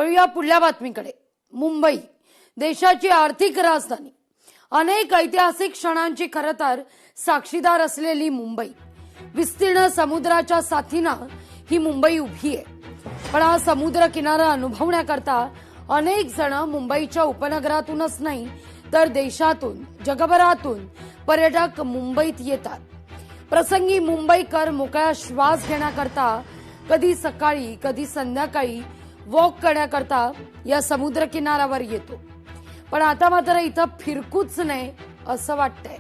वळूया पुढल्या बातमीकडे। मुंबई देशाची आर्थिक राजधानी, अनेक ऐतिहासिक क्षणांची खरं तर साक्षीदार असलेली मुंबई, विस्तीर्ण समुद्राच्या साथीनं ही मुंबई उभी आहे। पण हा समुद्र किनारा अनुभवण्याकरता अनेक जण मुंबईच्या उपनगरातूनच नाही तर देशातून, जगभरातून पर्यटक मुंबईत येतात। प्रसंगी मुंबईकर मोकळा श्वास घेण्याकरता कधी सकाळी कधी संध्याकाळी वॉक करण्याकरता या समुद्र किनाऱ्यावर येतो। पण आता मात्र इथं फिरकूच नाही असं वाटतंय।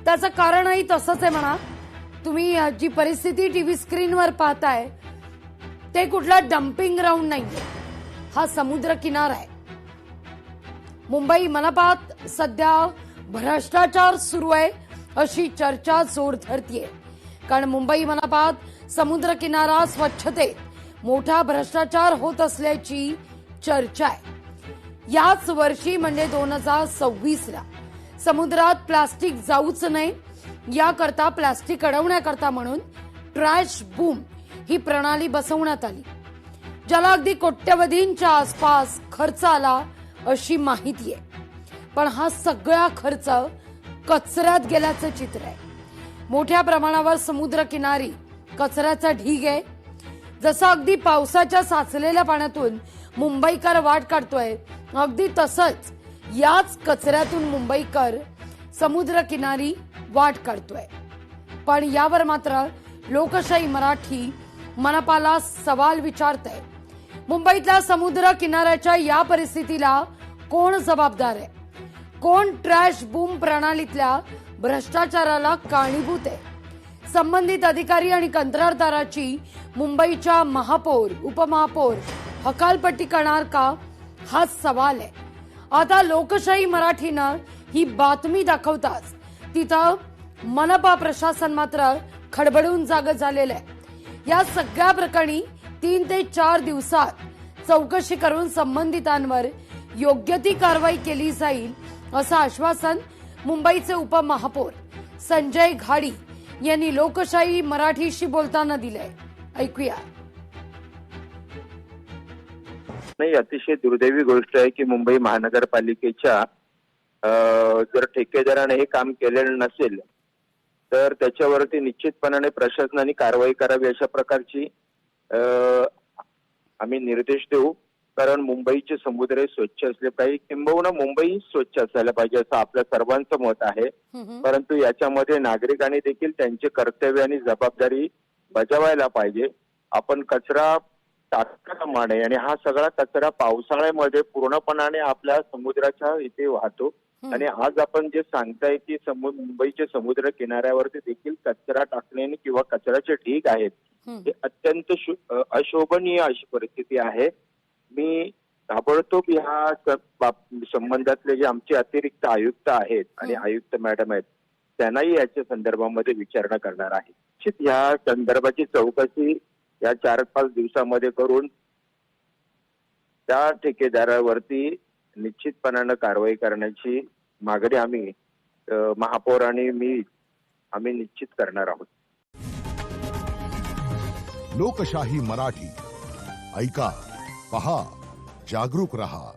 त्याचं कारणही तसंच आहे म्हणा। तुम्ही जी परिस्थिती टीव्ही स्क्रीनवर पाहताय ते कुठला डम्पिंग ग्राउंड नाहीये, हा समुद्र किनारा आहे। मुंबई मनपात सध्या भ्रष्टाचार सुरू आहे अशी चर्चा जोर धरतीये। कारण मुंबई मनपात समुद्र किनारा स्वच्छतेत मोठा भ्रष्टाचार होत असल्याची चर्चा आहे। याच वर्षी म्हणजे 2026ला समुद्रात प्लास्टिक जाऊच नये याकरता प्लास्टिक अडवण्याकरता म्हणून ट्रॅश बूम ही प्रणाली बसवण्यात आली, ज्याला अगदी कोट्यवधींच्या आसपास खर्च आला अशी माहिती आहे। पण हा सगळा खर्च कचऱ्यात गेल्याचं चित्र आहे। मोठ्या प्रमाणावर समुद्र किनारी कचऱ्याचा ढीग आहे। जसं अगदी पावसाच्या साचलेल्या पाण्यातून मुंबईकर वाट काढतोय, अगदी तसंच याच कचऱ्यातून मुंबईकर समुद्र किनारी वाट काढतोय। पण यावर मात्र लोकशाही मराठी मनपाला सवाल विचारतंय। मुंबईतल्या समुद्र किनाऱ्याच्या या परिस्थितीला कोण जबाबदार आहे? कोण ट्रॅश बूम प्रणालीतल्या भ्रष्टाचाराला कारणीभूत आहे? संबंधित अधिकारी आणि कंत्राटदाराची मुंबईच्या महापौर, उपमहापौर हकालपट्टी करणार का, हा सवाल आहे। आता लोकशाही मराठीनं ही बातमी दाखवताच तिथं मनपा प्रशासन मात्र खडबडून जागं झालेलं आहे। या सगळ्या प्रकरणी 3 ते 4 दिवसात चौकशी करून संबंधितांवर योग्य ती कारवाई केली जाईल असं आश्वासन मुंबईचे उपमहापौर संजय घाडी यांनी लोकशाही मराठीशी बोलताना दिलंय। ऐकूया। नाही, अतिशय दुर्दैवी गोष्ट आहे की मुंबई महानगरपालिकेच्या जर ठेकेदाराने हे काम केलेलं नसेल तर त्याच्यावरती निश्चितपणाने प्रशासनाने कारवाई करावी अशा प्रकारची आम्ही निर्देश देऊ। कारण मुंबईचे समुद्र हे स्वच्छ असले पाहिजे, किंबहुना मुंबई स्वच्छ असायला पाहिजे असं आपल्या सर्वांचं मत आहे। परंतु याच्यामध्ये नागरिकांनी देखील त्यांचे कर्तव्य आणि जबाबदारी बजावायला पाहिजे। आपण कचरा टाकता नये आणि हा सगळा कचरा पावसाळ्यामध्ये पूर्णपणाने आपल्या समुद्राच्या इथे वाहतो। आणि आज आपण जे सांगताय की मुंबईच्या समुद्र किनाऱ्यावरती देखील कचरा टाकणे किंवा कचऱ्याचे ढीग आहेत, हे अत्यंत अशोभनीय अशी परिस्थिती आहे। मी ताबडतोब ह्या संबंधातले जे आमचे अतिरिक्त आयुक्त आहेत आणि आयुक्त मॅडम आहेत त्यांनाही याच्या संदर्भामध्ये विचारणा करणार आहे। निश्चित या संदर्भाची चौकशी या 4-5 दिवसामध्ये करून त्या ठेकेदारावरती निश्चितपणानं कारवाई करण्याची मागणी आम्ही महापौर आणि आम्ही निश्चित करणार आहोत। लोकशाही मराठी ऐका, पहा, जागरूक रहा।